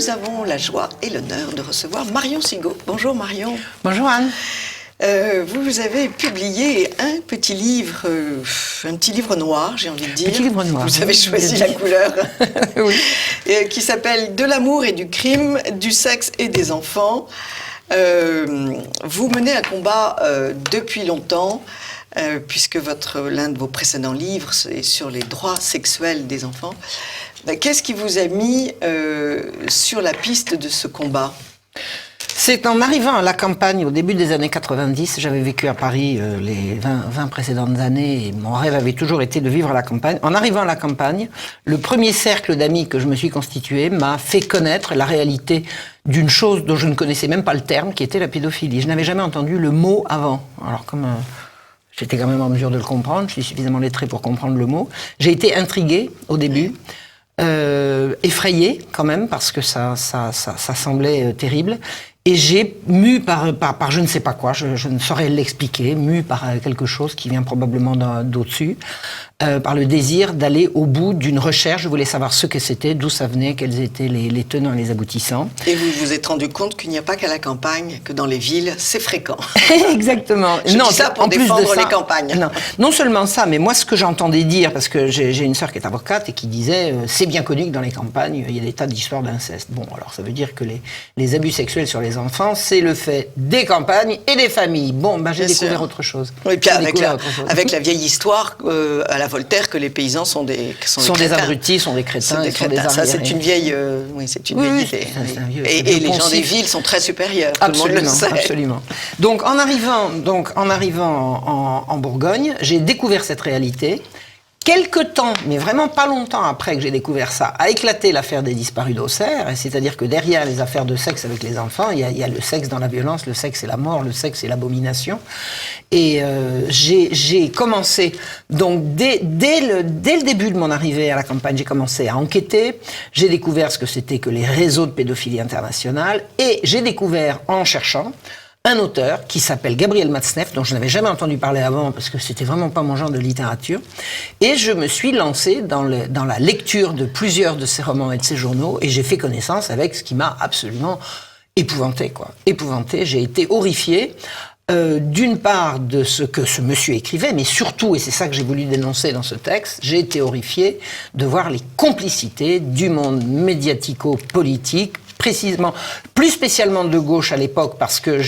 nous avons la joie et l'honneur de recevoir Marion Sigaud. Bonjour Marion. Bonjour Anne. Vous avez publié un petit livre noir, j'ai envie de dire. Petit livre noir. Vous avez choisi la couleur. Oui. Qui s'appelle « De l'amour et du crime, du sexe et des enfants ». Vous menez un combat depuis longtemps, puisque l'un de vos précédents livres est sur les droits sexuels des enfants. Qu'est-ce qui vous a mis sur la piste de ce combat ? C'est en arrivant à la campagne au début des années 90, j'avais vécu à Paris les 20 précédentes années et mon rêve avait toujours été de vivre à la campagne. En arrivant à la campagne, le premier cercle d'amis que je me suis constitué m'a fait connaître la réalité d'une chose dont je ne connaissais même pas le terme, qui était la pédophilie. Je n'avais jamais entendu le mot avant. Alors comme j'étais quand même en mesure de le comprendre, je suis suffisamment lettré pour comprendre le mot, j'ai été intrigué au début. Effrayé quand même parce que ça semblait terrible et j'ai mu par je ne sais pas quoi, je ne saurais l'expliquer, mu par quelque chose qui vient probablement d'au-dessus, par le désir d'aller au bout d'une recherche. Je voulais savoir ce que c'était, d'où ça venait, quels étaient les tenants et les aboutissants. Et vous vous êtes rendu compte qu'il n'y a pas qu'à la campagne, que dans les villes, c'est fréquent. Exactement. Je dis ça pour défendre les campagnes. Non seulement ça, mais moi ce que j'entendais dire, parce que j'ai une sœur qui est avocate et qui disait c'est bien connu que dans les campagnes, il y a des tas d'histoires d'inceste. Bon, alors ça veut dire que les abus sexuels sur les enfants, c'est le fait des campagnes et des familles. Bon, j'ai découvert autre chose. Oui, puis avec la vieille histoire à la Voltaire que les paysans sont des abrutis, sont des crétins, sont des arriérés. Ça, c'est une vieille, c'est une vieille idée. Et les gens des villes sont très supérieurs. Absolument, tout le monde le sait. Absolument. Donc en arrivant en Bourgogne, j'ai découvert cette réalité. Quelque temps, mais vraiment pas longtemps après que j'ai découvert ça, a éclaté l'affaire des disparus d'Auxerre, c'est-à-dire que derrière les affaires de sexe avec les enfants, il y a le sexe dans la violence, le sexe et la mort, le sexe et l'abomination. Et j'ai commencé, donc dès le début de mon arrivée à la campagne, j'ai commencé à enquêter, j'ai découvert ce que c'était que les réseaux de pédophilie internationale, et j'ai découvert en cherchant un auteur qui s'appelle Gabriel Matzneff, dont je n'avais jamais entendu parler avant parce que c'était vraiment pas mon genre de littérature. Et je me suis lancé dans la lecture de plusieurs de ses romans et de ses journaux et j'ai fait connaissance avec ce qui m'a absolument épouvanté, quoi. Épouvanté, j'ai été horrifié. D'une part de ce que ce monsieur écrivait, mais surtout, et c'est ça que j'ai voulu dénoncer dans ce texte, j'ai été horrifié de voir les complicités du monde médiatico-politique, précisément, plus spécialement de gauche à l'époque, parce que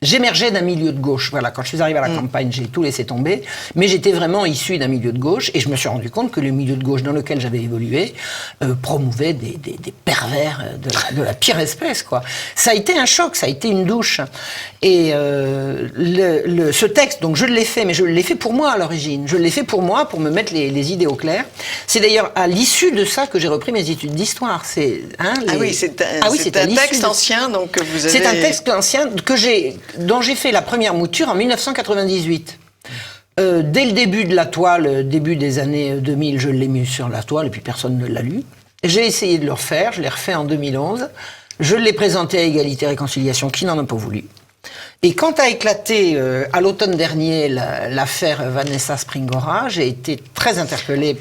j'émergeais d'un milieu de gauche. Voilà, quand je suis arrivé à la campagne, j'ai tout laissé tomber, mais j'étais vraiment issu d'un milieu de gauche, et je me suis rendu compte que le milieu de gauche dans lequel j'avais évolué promouvait des pervers de la pire espèce, quoi. Ça a été un choc, ça a été une douche. Et ce texte, donc je l'ai fait, mais je l'ai fait pour moi à l'origine. Je l'ai fait pour moi, pour me mettre les idées au clair. C'est d'ailleurs à l'issue de ça que j'ai repris mes études d'histoire. C'est un texte ancien, donc que vous avez... C'est un texte ancien dont j'ai fait la première mouture en 1998. Dès le début de la toile, début des années 2000, je l'ai mis sur la toile et puis personne ne l'a lu. J'ai essayé de le refaire, je l'ai refait en 2011. Je l'ai présenté à Égalité et Réconciliation qui n'en a pas voulu. Et quand a éclaté à l'automne dernier l'affaire Vanessa Springora, j'ai été très interpellé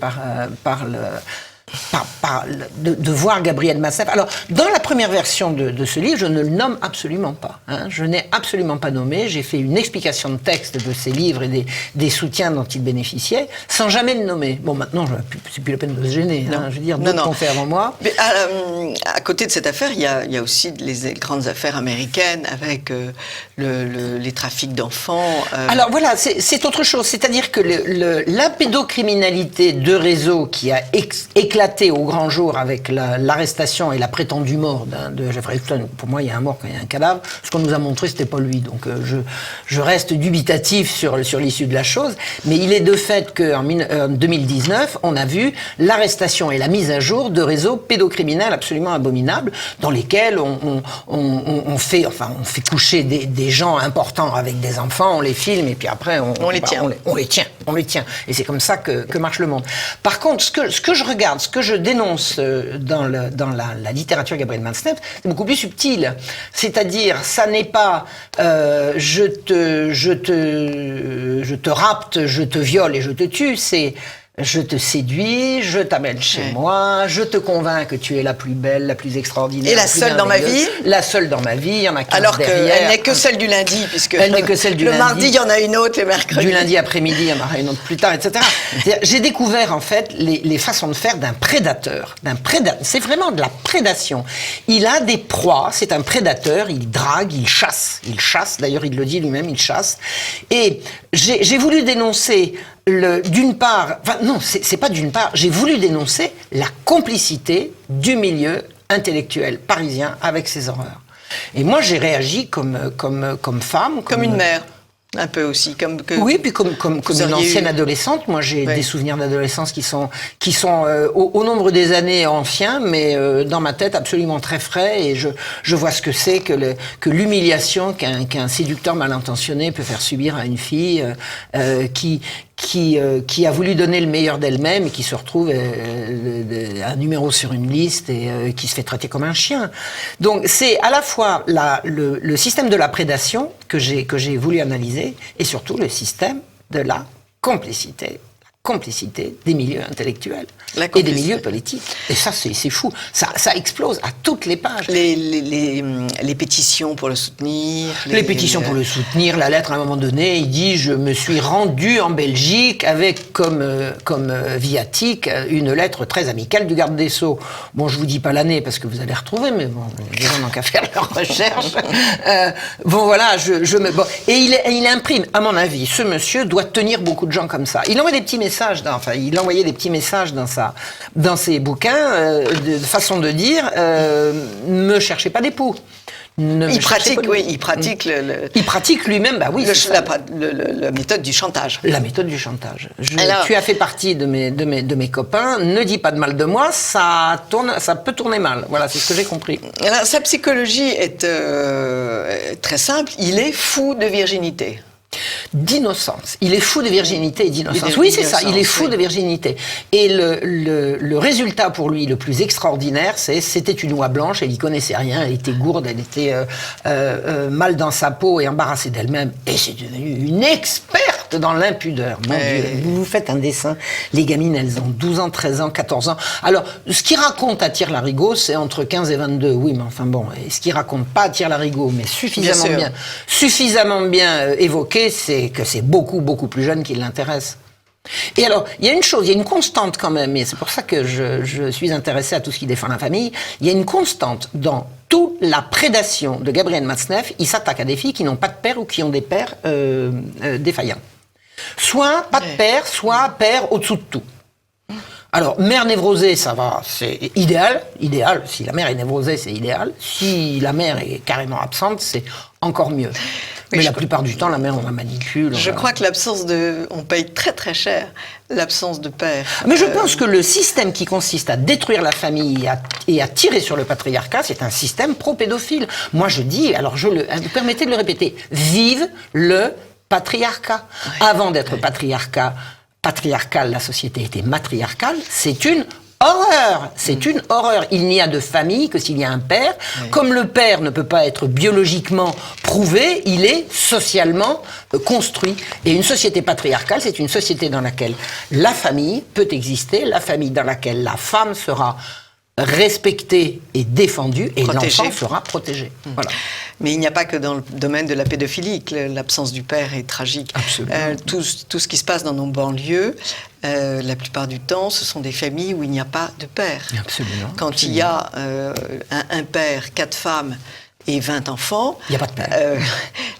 de voir Gabriel Matzneff. Alors, dans la première version de ce livre, je ne le nomme absolument pas. Je n'ai absolument pas nommé. J'ai fait une explication de texte de ses livres et des soutiens dont il bénéficiait, sans jamais le nommer. Bon, maintenant, c'est plus la peine de se gêner. Je veux dire, d'autres l'ont fait avant moi. Mais à côté de cette affaire, il y a aussi les grandes affaires américaines avec les trafics d'enfants. Alors voilà, c'est autre chose. C'est-à-dire que la pédocriminalité de réseau qui a éclaté au grand jour avec l'arrestation et la prétendue mort de Jeffrey Epstein. Pour moi, il y a un mort quand il y a un cadavre. Ce qu'on nous a montré, c'était pas lui. Donc, je reste dubitatif sur l'issue de la chose. Mais il est de fait qu'en 2019, on a vu l'arrestation et la mise à jour de réseaux pédocriminels absolument abominables dans lesquels on fait coucher des gens importants avec des enfants, on les filme et puis après on les tient. Et c'est comme ça que marche le monde. Par contre, ce que je regarde, ce que je dénonce dans la littérature Gabriel Matzneff, c'est beaucoup plus subtil. C'est-à-dire, ça n'est pas je te rapte, je te viole et je te tue, c'est je te séduis, je t'amène chez moi, je te convainc que tu es la plus belle, la plus extraordinaire. Et la seule dans ma vie. La seule dans ma vie, il y en a 15 Alors derrière. qu'elle n'est que celle du lundi, puisque Elle n'est que celle du le lundi. mardi, il y en a une autre, le mercredi. Du lundi après-midi, il y en aura une autre plus tard, etc. J'ai découvert, en fait, les façons de faire d'un prédateur. C'est vraiment de la prédation. Il a des proies, c'est un prédateur, il drague, il chasse. D'ailleurs, il le dit lui-même, il chasse. Et j'ai voulu dénoncer d'une part, enfin non, c'est pas d'une part, j'ai voulu dénoncer la complicité du milieu intellectuel parisien avec ces horreurs. Et moi, j'ai réagi comme femme. Comme une mère, un peu aussi. Oui, puis comme une ancienne adolescente. Moi, j'ai des souvenirs d'adolescence qui sont au nombre des années anciens, mais dans ma tête absolument très frais. Et je vois ce que c'est que l'humiliation qu'un séducteur mal intentionné peut faire subir à une fille qui a voulu donner le meilleur d'elle-même et qui se retrouve un numéro sur une liste et qui se fait traiter comme un chien. Donc c'est à la fois le système de la prédation que j'ai voulu analyser et surtout le système de la complicité des milieux intellectuels et des milieux politiques. Et ça, c'est fou. Ça explose à toutes les pages. Les pétitions pour le soutenir. Les pétitions pour le soutenir, la lettre, à un moment donné, il dit « Je me suis rendu en Belgique avec comme viatique une lettre très amicale du garde des Sceaux. » Bon, je vous dis pas l'année parce que vous allez retrouver, mais bon, les gens n'ont qu'à faire leur recherche. Bon, voilà, Et il imprime, à mon avis, ce monsieur doit tenir beaucoup de gens comme ça. Il envoie des petits messages. Il envoyait des petits messages dans ses bouquins de façon de dire ne cherchez pas d'époux. Il pratique lui-même, bah oui. La méthode du chantage. La méthode du chantage. Tu as fait partie de mes copains, ne dis pas de mal de moi, ça peut tourner mal. Voilà, c'est ce que j'ai compris. Alors, sa psychologie est très simple, il est fou de virginité. D'innocence. Il est fou de virginité et d'innocence. Oui, c'est ça, il est fou de virginité. Et le résultat pour lui le plus extraordinaire, c'était une oie blanche, elle n'y connaissait rien, elle était gourde, elle était mal dans sa peau et embarrassée d'elle-même. Et c'est devenu une experte dans l'impudeur. Mon Dieu, vous faites un dessin, les gamines, elles ont 12 ans, 13 ans, 14 ans. Alors, ce qu'il raconte à Tire-Larigot, c'est entre 15 et 22. Oui, mais enfin bon, et ce qu'il raconte pas à Tire-Larigot, mais suffisamment bien évoqué, c'est que c'est beaucoup, beaucoup plus jeune qui l'intéresse. Et alors, il y a une chose, il y a une constante quand même, et c'est pour ça que je suis intéressé à tout ce qui défend la famille, il y a une constante dans toute la prédation de Gabriel Matzneff, il s'attaque à des filles qui n'ont pas de père ou qui ont des pères défaillants. Soit pas de père, soit père au-dessous de tout. Alors, mère névrosée, ça va, c'est idéal. Si la mère est névrosée, c'est idéal. Si la mère est carrément absente, c'est encore mieux. Mais la plupart du temps, la mère, on la manipule. Je crois que on paye très très cher l'absence de père. Mais je pense que le système qui consiste à détruire la famille et à tirer sur le patriarcat, c'est un système pro-pédophile. Moi, je dis, vous permettez de le répéter, vive le patriarcat. Ouais. Avant d'être patriarcal, la société était matriarcale, c'est une horreur. C'est une horreur. Il n'y a de famille que s'il y a un père. Oui. Comme le père ne peut pas être biologiquement prouvé, il est socialement construit. Et une société patriarcale, c'est une société dans laquelle la famille peut exister, la famille dans laquelle la femme sera respectée et défendue et l'enfant sera protégé. Voilà. Mais il n'y a pas que dans le domaine de la pédophilie que l'absence du père est tragique. Absolument. Tout ce qui se passe dans nos banlieues, la plupart du temps, ce sont des familles où il n'y a pas de père. Absolument. Quand il y a un père, 4 femmes et 20 enfants, il n'y a pas de père.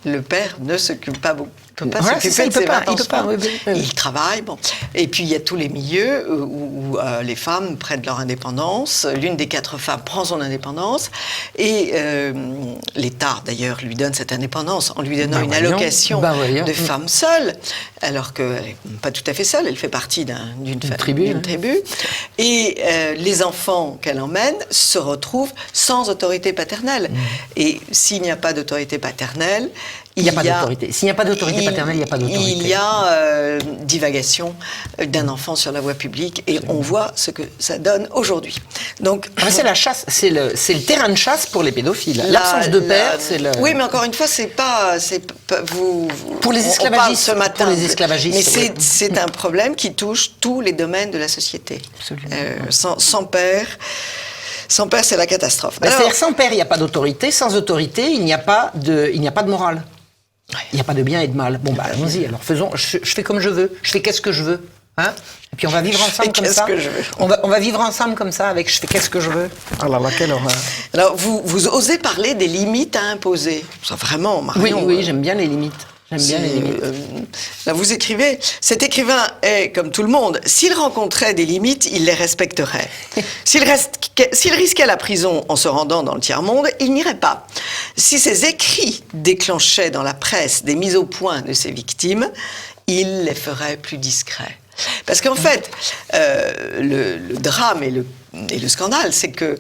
Le père ne s'occupe pas beaucoup. Il ne peut pas s'occuper de ses 20 enfants. Il travaille. Bon. Et puis, il y a tous les milieux où les femmes prennent leur indépendance. L'une des 4 femmes prend son indépendance. Et l'État, d'ailleurs, lui donne cette indépendance en lui donnant une allocation de femme seule. Alors qu'elle n'est pas tout à fait seule. Elle fait partie d'une tribu. Et les enfants qu'elle emmène se retrouvent sans autorité paternelle. Et s'il n'y a pas d'autorité paternelle, Il n'y a pas d'autorité. S'il n'y a pas d'autorité paternelle, il n'y a pas d'autorité. Il y a divagation d'un enfant sur la voie publique et on voit ce que ça donne aujourd'hui. Donc, c'est la chasse, c'est le terrain de chasse pour les pédophiles. L'absence de père, c'est le... Oui, mais encore une fois, c'est pas vous. Pour les esclavagistes, ce matin, pour les esclavagistes, mais c'est un problème qui touche tous les domaines de la société. Absolument. Sans père. Sans père, c'est la catastrophe. C'est-à-dire, sans père, il n'y a pas d'autorité. Sans autorité, il n'y a pas de morale. Il n'y a pas de bien et de mal. Bon, allons-y, alors faisons. Je fais comme je veux. Je fais qu'est-ce que je veux. Hein, et puis on va vivre ensemble comme ça. On va vivre ensemble comme ça avec je fais qu'est-ce que je veux. Oh là là, quelle horreur. Alors, vous osez parler des limites à imposer. Ça, vraiment, Marion. Oui, j'aime bien les limites. Là, vous écrivez, cet écrivain est, comme tout le monde, s'il rencontrait des limites, il les respecterait. S'il risquait la prison en se rendant dans le tiers-monde, il n'irait pas. Si ses écrits déclenchaient dans la presse des mises au point de ses victimes, il les ferait plus discrets. Parce qu'en fait, le drame et le scandale, c'est que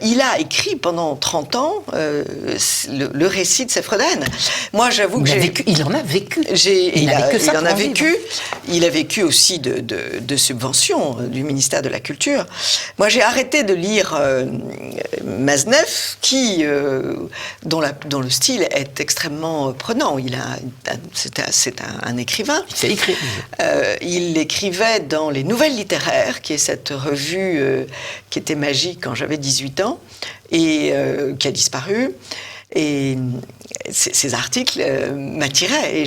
il a écrit pendant 30 ans le récit de Seyfredane. Moi, j'avoue que il en a vécu. Il en a vécu. Il a vécu aussi de subventions du ministère de la Culture. Moi, j'ai arrêté de lire Mazeneff, dont le style est extrêmement prenant. C'est un écrivain. Il sait écrire. Il écrivait dans Les Nouvelles littéraires, qui est cette revue qui était magique quand j'avais 18 ans et qui a disparu. Et ces articles m'attiraient et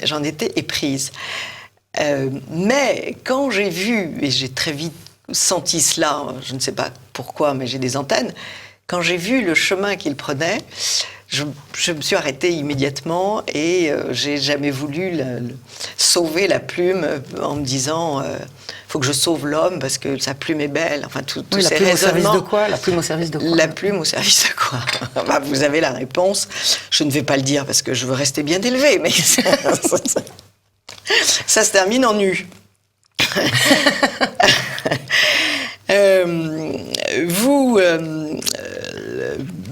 j'en étais éprise. Mais quand j'ai vu, et j'ai très vite senti cela, je ne sais pas pourquoi, mais j'ai des antennes, quand j'ai vu le chemin qu'il prenait, je me suis arrêtée immédiatement et j'ai jamais voulu sauver la plume en me disant faut que je sauve l'homme parce que sa plume est belle. Enfin, tous ces raisonnements. Au service de quoi ? La plume au service de quoi ? La plume au service de quoi ? Vous avez la réponse. Je ne vais pas le dire parce que je veux rester bien élevé, mais ça se termine en nu.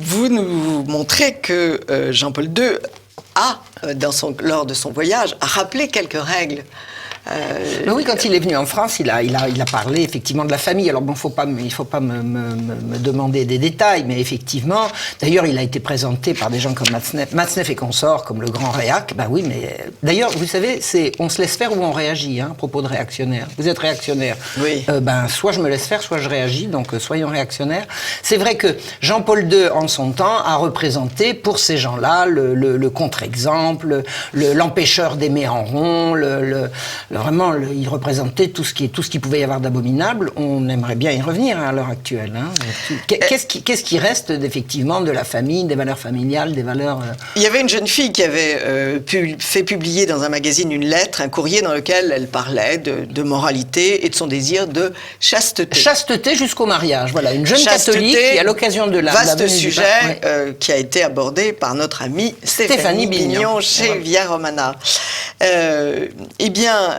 Vous nous montrez que Jean-Paul II a, lors de son voyage, a rappelé quelques règles. Oui, quand il est venu en France, il a parlé effectivement de la famille. Alors bon, il faut pas me demander des détails, mais effectivement, d'ailleurs, il a été présenté par des gens comme Matzneff et consorts, comme le grand réac. Ben oui, mais d'ailleurs, vous savez, on se laisse faire ou on réagit, à propos de réactionnaire. Vous êtes réactionnaire. Oui. Soit je me laisse faire, soit je réagis. Donc soyons réactionnaires. C'est vrai que Jean-Paul II, en son temps, a représenté pour ces gens-là le contre-exemple, l'empêcheur d'aimer en rond, vraiment, il représentait tout ce qui pouvait y avoir d'abominable. On aimerait bien y revenir à l'heure actuelle. Qu'est-ce qui reste effectivement de la famille, des valeurs familiales, des valeurs... Il y avait une jeune fille qui avait fait publier dans un magazine une lettre, un courrier dans lequel elle parlait de moralité et de son désir de chasteté. Chasteté jusqu'au mariage, voilà. Une jeune catholique qui, à l'occasion de la... Vaste sujet qui a été abordé par notre amie Stéphanie Bignon chez Via Romana. Eh bien,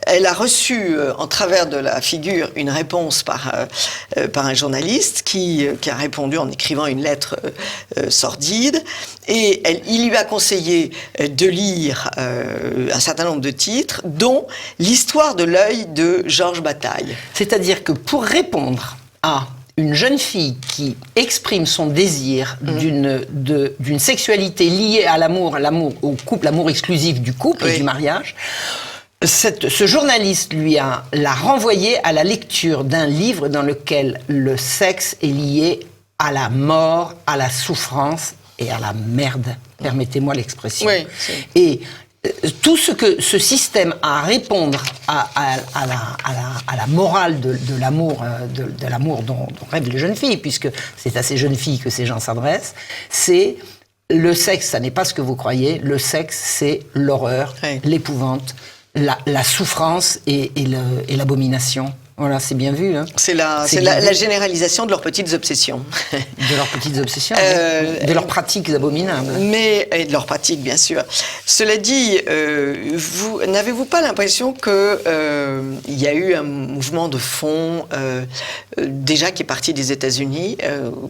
elle a reçu, en travers de la figure, une réponse par un journaliste qui a répondu en écrivant une lettre sordide. Et il lui a conseillé de lire un certain nombre de titres, dont L'histoire de l'œil de Georges Bataille. C'est-à-dire que pour répondre à une jeune fille qui exprime son désir d'une sexualité liée à l'amour au couple, l'amour exclusif du couple et du mariage, ce journaliste l'a renvoyé à la lecture d'un livre dans lequel le sexe est lié à la mort, à la souffrance et à la merde. Permettez-moi l'expression. Oui, et tout ce que ce système a à répondre à la morale de l'amour dont rêvent les jeunes filles, puisque c'est à ces jeunes filles que ces gens s'adressent, c'est le sexe, ça n'est pas ce que vous croyez, le sexe c'est l'horreur, l'épouvante, la souffrance et l'abomination. Voilà, c'est bien vu. Hein. C'est la généralisation de leurs petites obsessions. De leurs petites obsessions, de leurs pratiques abominables. Et de leurs pratiques, bien sûr. Cela dit, n'avez-vous pas l'impression qu'il y a eu un mouvement de fond déjà qui est parti des États-Unis,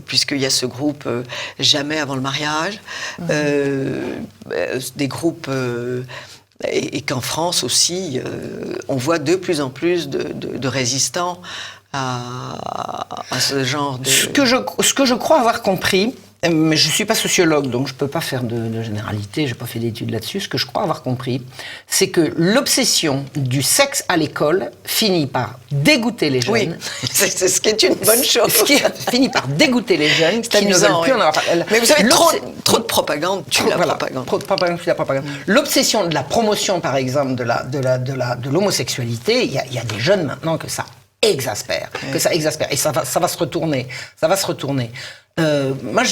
puisqu'il y a ce groupe Jamais avant le mariage, des groupes... Et qu'en France aussi, on voit de plus en plus de résistants à ce genre de... Ce que je crois avoir compris, mais je ne suis pas sociologue, donc je ne peux pas faire de généralité, je n'ai pas fait d'études là-dessus. Ce que je crois avoir compris, c'est que l'obsession du sexe à l'école finit par dégoûter les jeunes. Oui, c'est ce qui est une bonne chose. Ce qui finit par dégoûter les jeunes qui ne veulent plus en avoir. Mais vous savez, trop de propagande tue la propagande. Trop de propagande tue la propagande. L'obsession de la promotion, par exemple, de l'homosexualité, il y a des jeunes maintenant que ça exaspère. Et ça va se retourner. Ça va se retourner. Moi,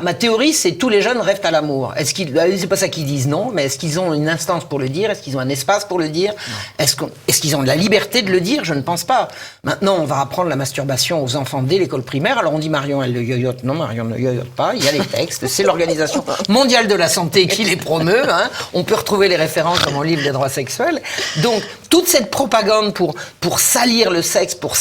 ma théorie, c'est tous les jeunes rêvent à l'amour. C'est pas ça qu'ils disent, non, mais est-ce qu'ils ont une instance pour le dire? Est-ce qu'ils ont un espace pour le dire? Est-ce qu'ils ont la liberté de le dire? Je ne pense pas. Maintenant, on va apprendre la masturbation aux enfants dès l'école primaire. Alors on dit Marion, elle le yoyote. Non, Marion ne yoyote pas. Il y a les textes. C'est l'Organisation mondiale de la santé qui les promeut. Hein. On peut retrouver les références dans mon livre des droits sexuels. Donc, toute cette propagande pour salir le sexe, pour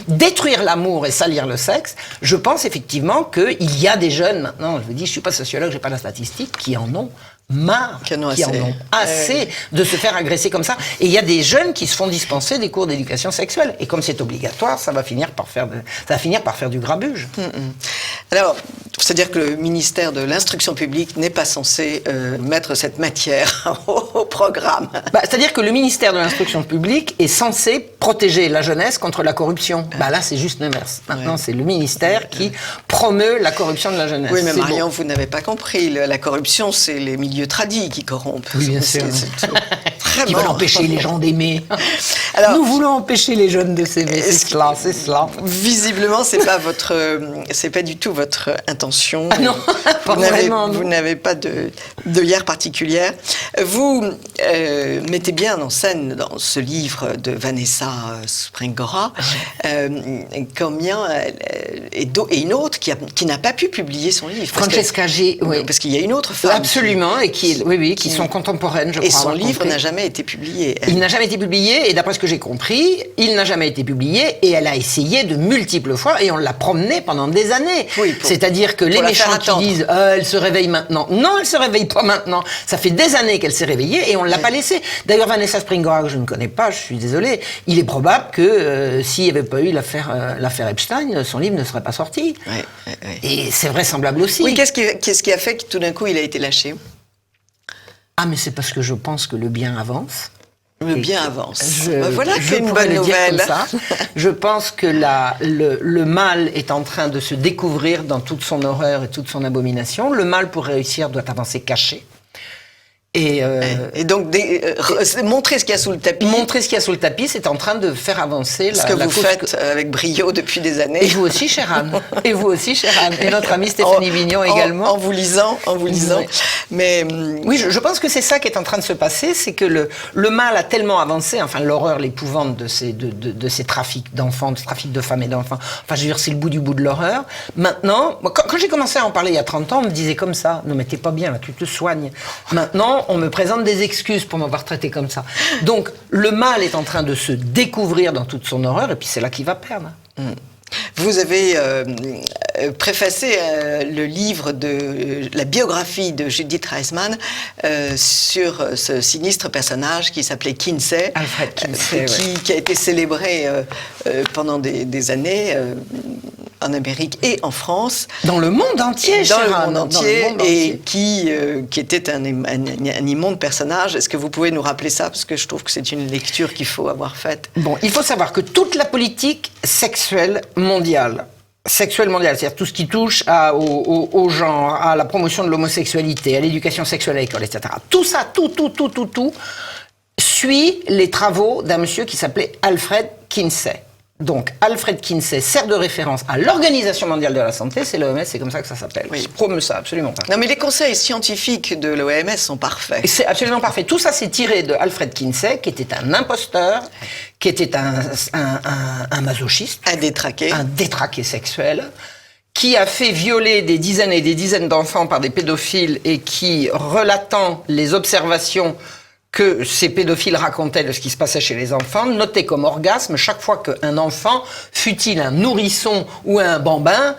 détruire l'amour et salir le sexe, je pense effectivement qu'il y a des jeunes maintenant, je vous dis, je ne suis pas sociologue, je n'ai pas la statistique, qui en ont marre, qui en ont assez de se faire agresser comme ça. Et il y a des jeunes qui se font dispenser des cours d'éducation sexuelle. Et comme c'est obligatoire, ça va finir par faire du grabuge. Alors, c'est-à-dire que le ministère de l'Instruction publique n'est pas censé mettre cette matière au programme. C'est-à-dire que le ministère de l'Instruction publique est censé protéger la jeunesse contre la corruption. Là, c'est juste l'inverse. Maintenant, c'est le ministère qui promeut la corruption de la jeunesse. Oui, mais Marion, vous n'avez pas compris. La corruption, c'est les milieux tradis qui corrompent. Oui, bien sûr. Qui veulent empêcher les gens d'aimer. Alors, nous voulons empêcher les jeunes de s'aimer. C'est cela. Visiblement, c'est pas du tout votre intention. Ah non, pas vraiment. Vous n'avez pas de hier particulière. Vous mettez bien en scène dans ce livre de Vanessa Springora et une autre qui n'a pas pu publier son livre. Francesca G. Oui. Parce qu'il y a une autre femme. Absolument, et qui sont contemporaines, je crois. Et son livre n'a jamais été publié. Il n'a jamais été publié, et d'après ce que j'ai compris, il n'a jamais été publié, et elle a essayé de multiples fois, et on l'a promené pendant des années. Oui, c'est-à-dire que les méchants qui disent elle se réveille maintenant. Non, elle se réveille pas maintenant. Ça fait des années qu'elle s'est réveillée, et on ne l'a pas laissée. D'ailleurs, Vanessa Springora, que je ne connais pas, je suis désolée, il est probable que s'il n'y avait pas eu l'affaire Epstein, son livre ne serait pas sorti. Oui. Et c'est vraisemblable aussi. Oui, qu'est-ce qui a fait que tout d'un coup il a été lâché? Ah, mais c'est parce que je pense que le bien avance. Le bien avance. Voilà une bonne nouvelle. Je pense que le mal est en train de se découvrir dans toute son horreur et toute son abomination. Le mal, pour réussir, doit avancer caché. Et donc, montrer ce qu'il y a sous le tapis. Montrer ce qu'il y a sous le tapis, c'est en train de faire avancer ce que vous faites avec brio depuis des années. Et vous aussi, chère Anne. Et notre amie Stéphanie Vignon également. En vous lisant. Oui. Mais oui, je pense que c'est ça qui est en train de se passer, c'est que le mal a tellement avancé, enfin l'horreur, l'épouvante de ces trafics d'enfants, de trafics de femmes et d'enfants. Enfin, je veux dire, c'est le bout du bout de l'horreur. Maintenant, quand j'ai commencé à en parler il y a 30 ans, on me disait comme ça, non mais t'es pas bien là, tu te soignes. Maintenant, on me présente des excuses pour m'avoir traité comme ça. Donc, le mal est en train de se découvrir dans toute son horreur, et puis c'est là qu'il va perdre. Vous avez préfacé le livre de la biographie de Judith Reisman sur ce sinistre personnage qui s'appelait Kinsey, Alfred Kinsey, qui a été célébré pendant des années en Amérique et en France. Dans le monde entier, et qui était un immonde personnage. Est-ce que vous pouvez nous rappeler ça? Parce que je trouve que c'est une lecture qu'il faut avoir faite. Bon, il faut savoir que toute la politique sexuelle mondiale, c'est-à-dire tout ce qui touche au genre, à la promotion de l'homosexualité, à l'éducation sexuelle à l'école, etc. Tout ça, tout, suit les travaux d'un monsieur qui s'appelait Alfred Kinsey. Donc, Alfred Kinsey sert de référence à l'Organisation mondiale de la santé, c'est l'OMS, c'est comme ça que ça s'appelle. Oui. Je promeut ça, absolument pas. Non, mais les conseils scientifiques de l'OMS sont parfaits. Et c'est absolument parfait. Tout ça, c'est tiré de Alfred Kinsey, qui était un imposteur, qui était un masochiste. Un détraqué Sexuel, qui a fait violer des dizaines et des dizaines d'enfants par des pédophiles et qui, relatant les observations que ces pédophiles racontaient de ce qui se passait chez les enfants, notait comme orgasme chaque fois qu'un enfant, fût-il un nourrisson ou un bambin,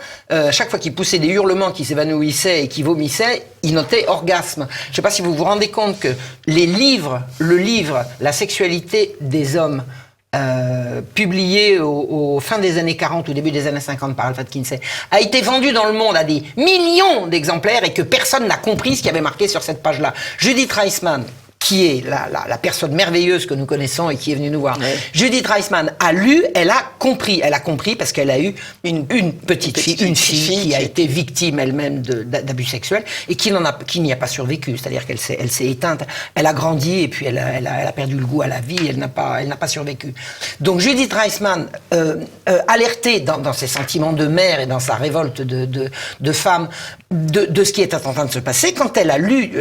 chaque fois qu'il poussait des hurlements, qu'il s'évanouissait et qu'il vomissait, il notait orgasme. Je ne sais pas si vous vous rendez compte que le livre « La sexualité des hommes », publié au fin des années 40 ou début des années 50 par Alfred Kinsey, a été vendu dans le monde à des millions d'exemplaires et que personne n'a compris ce qui avait marqué sur cette page-là. Judith Reisman, qui est la personne merveilleuse que nous connaissons et qui est venue nous voir. Ouais. Judith Reisman a lu, elle a compris parce qu'elle a eu une petite fille qui a été victime elle-même d'abus sexuels et qui n'y a pas survécu, c'est-à-dire qu'elle s'est éteinte, elle a grandi et puis elle a perdu le goût à la vie, elle n'a pas survécu. Donc Judith Reisman, alertée dans ses sentiments de mère et dans sa révolte de femme de ce qui était en train de se passer, quand elle a lu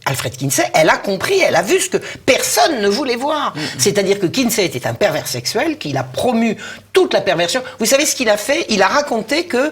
Alfred Kinsey, elle a compris, elle a vu ce que personne ne voulait voir. C'est-à-dire que Kinsey était un pervers sexuel, qu'il a promu toute la perversion. Vous savez ce qu'il a fait ? Il a raconté que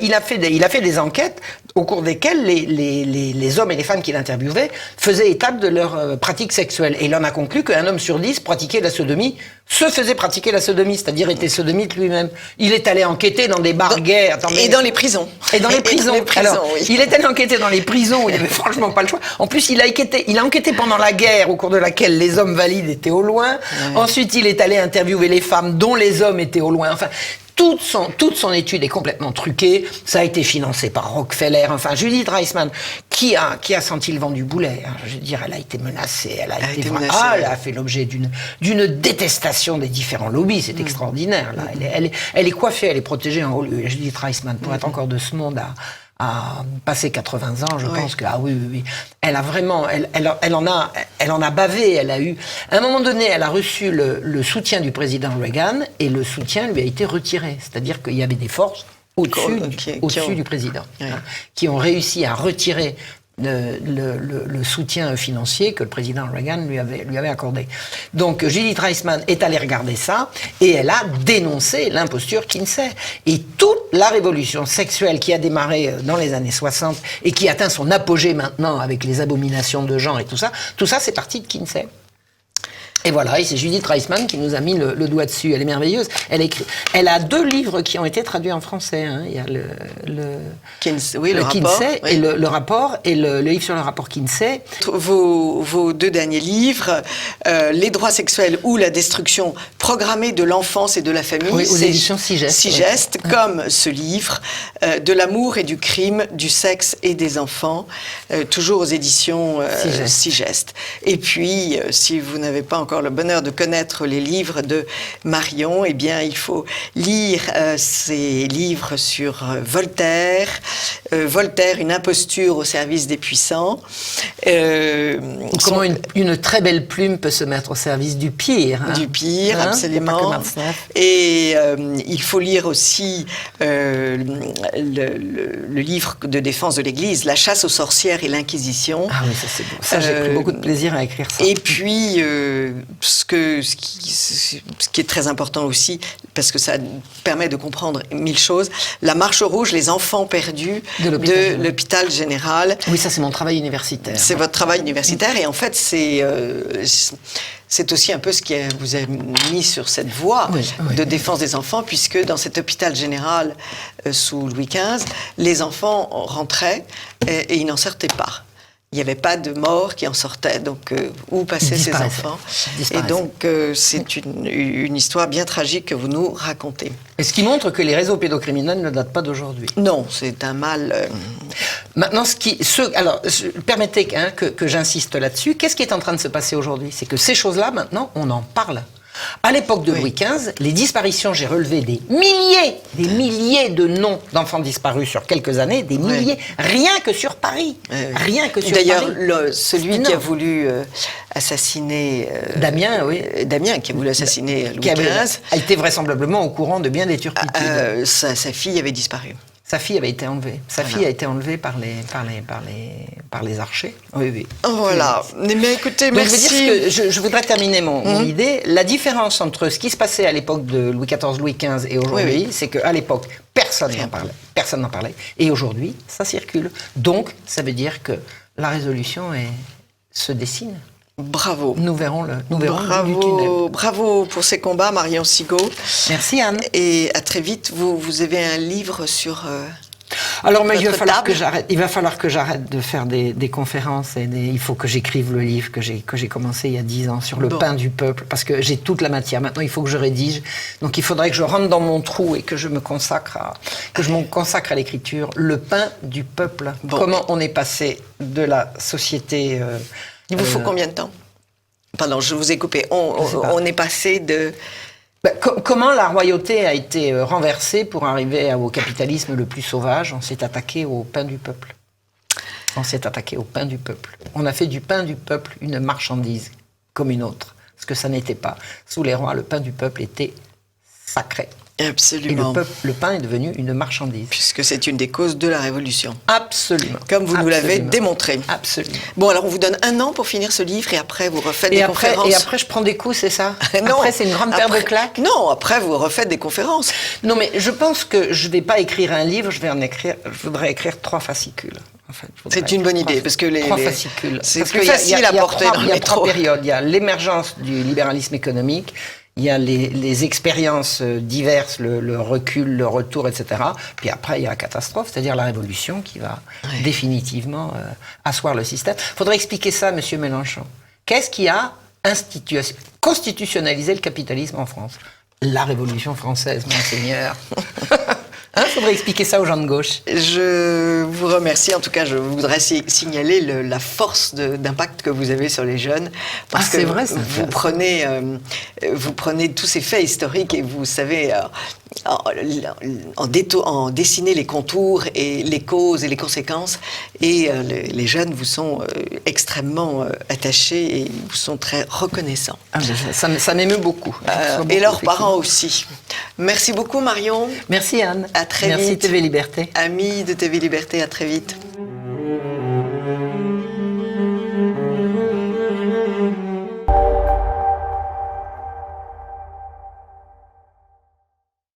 il a fait des enquêtes au cours desquelles les hommes et les femmes qu'il interviewait faisaient état de leur pratique sexuelle. Et il en a conclu qu'un homme sur 10 pratiquait la sodomie, se faisait pratiquer la sodomie, c'est-à-dire était sodomite lui-même. Il est allé enquêter dans des bars gays. Et dans les prisons. Et dans les prisons. Alors, oui. Il est allé enquêter dans les prisons où il n'y avait franchement pas le choix. En plus, il a enquêté pendant la guerre, au cours de laquelle les hommes valides étaient au loin. Ouais. Ensuite, il est allé interviewer les femmes dont les hommes étaient au loin. Enfin, toute son étude est complètement truquée. Ça a été financé par Rockefeller. Enfin, Judith Reisman, qui a senti le vent du boulet. Hein, je veux dire, elle a été menacée. Elle a fait l'objet d'une détestation des différents lobbies. C'est extraordinaire. Là, elle est coiffée, elle est protégée en haut lieu. Judith Reisman, pour être encore de ce monde à passer 80 ans, je pense que oui. Elle a vraiment, elle en a bavé. Elle a eu, à un moment donné, elle a reçu le soutien du président Reagan et le soutien lui a été retiré. C'est-à-dire qu'il y avait des forces au-dessus du président qui ont réussi à retirer le soutien financier que le président Reagan lui avait accordé. Donc Judith Reisman est allée regarder ça et elle a dénoncé l'imposture Kinsey. Et toute la révolution sexuelle qui a démarré dans les années 60 et qui atteint son apogée maintenant avec les abominations de genre et tout ça c'est parti de Kinsey. Et voilà, et c'est Judith Reisman qui nous a mis le doigt dessus. Elle est merveilleuse. Elle a 2 livres qui ont été traduits en français. Hein. Il y a le Kinsey et le rapport et le livre sur le rapport Kinsey. Vos 2 derniers livres, Les droits sexuels ou la destruction programmée de l'enfance et de la famille, aux éditions Sigeste, comme ce livre, De l'amour et du crime, du sexe et des enfants, toujours aux éditions Sigeste. Et puis, si vous n'avez pas encore le bonheur de connaître les livres de Marion, eh bien, il faut lire ses livres sur Voltaire, une imposture au service des puissants. Comment une très belle plume peut se mettre au service du pire. Hein. Du pire, absolument. Et il faut lire aussi le livre de défense de l'Église, La chasse aux sorcières et l'Inquisition. Ah oui, ça c'est beau. Ça, j'ai pris beaucoup de plaisir à écrire ça. Et puis, ce qui est très important aussi, parce que ça permet de comprendre 1000 choses, La Marche rouge, les enfants perdus de l'hôpital général. Oui, ça c'est mon travail universitaire. C'est votre travail universitaire et en fait c'est aussi un peu ce qui vous a mis sur cette voie de défense des enfants, puisque dans cet hôpital général sous Louis XV, les enfants rentraient et ils n'en sortaient pas. Il n'y avait pas de mort qui en sortait, donc où passaient ces enfants? Et donc c'est une histoire bien tragique que vous nous racontez. Et ce qui montre que les réseaux pédocriminels ne datent pas d'aujourd'hui. Non, c'est un mal... Maintenant, alors, permettez que j'insiste là-dessus. Qu'est-ce qui est en train de se passer aujourd'hui? C'est que ces choses-là, maintenant, on en parle. À l'époque de Louis XV, les disparitions, j'ai relevé des milliers de noms d'enfants disparus sur quelques années, des milliers, rien que sur Paris. Rien que sur D'ailleurs, Paris. celui qui a voulu assassiner... Damien, oui. Damien, qui a voulu assassiner Louis XV. A été vraisemblablement au courant de bien des turpitudes. Sa fille avait disparu. Sa fille avait été enlevée. Sa fille a été enlevée par les archers. Oui, oui. Voilà. Mais écoutez, donc, merci. Je voudrais terminer mon idée. La différence entre ce qui se passait à l'époque de Louis XIV, Louis XV et aujourd'hui, c'est qu'à l'époque, personne n'en parlait. Personne n'en parlait. Et aujourd'hui, ça circule. Donc, ça veut dire que la résolution se dessine. Bravo. Nous verrons le bout du tunnel. Bravo pour ces combats, Marion Sigaud. Merci, Anne. Et à très vite. Vous avez un livre sur... Alors, mais il va falloir que j'arrête de faire des conférences il faut que j'écrive le livre que j'ai commencé il y a 10 ans sur le pain du peuple, parce que j'ai toute la matière. Maintenant, il faut que je rédige. Donc, il faudrait que je rentre dans mon trou et que je me consacre à l'écriture. Le pain du peuple. Bon. Comment on est passé de la société... il vous faut combien de temps? Pardon, je vous ai coupé. On est passé de... Comment la royauté a été renversée pour arriver au capitalisme le plus sauvage? On s'est attaqué au pain du peuple. On a fait du pain du peuple une marchandise comme une autre. Ce que ça n'était pas. Sous les rois, le pain du peuple était sacré. Absolument. Et le pain est devenu une marchandise. Puisque c'est une des causes de la Révolution. Absolument. Comme vous nous l'avez démontré. Absolument. Bon, alors on vous donne 1 an pour finir ce livre et après vous refaites des conférences. Et après je prends des coups, c'est ça? Non. Après c'est une grande paire de claques? Non, après vous refaites des conférences. Non, mais je pense que je ne vais pas écrire un livre, je voudrais écrire 3 fascicules. En fait, c'est une bonne idée, parce que 3 fascicules. C'est plus facile à porter dans le métro. Il y a 3 périodes. Il y a l'émergence du libéralisme économique, il y a les expériences diverses, le recul, le retour, etc. Puis après, il y a la catastrophe, c'est-à-dire la révolution qui va définitivement asseoir le système. Il faudrait expliquer ça, M. Mélenchon. Qu'est-ce qui a constitutionnalisé le capitalisme en France? La Révolution française, monseigneur. Il faudrait expliquer ça aux gens de gauche. Je vous remercie. En tout cas, je voudrais signaler la force d'impact que vous avez sur les jeunes. Parce que vrai, vous prenez tous ces faits historiques et vous savez en dessiner les contours et les causes et les conséquences. Et les jeunes vous sont extrêmement attachés et vous sont très reconnaissants. Ça m'émeut beaucoup. Et leurs parents aussi. Merci beaucoup, Marion. Merci, Anne. À très vite. Merci, TV Liberté. Amis de TV Liberté, à très vite.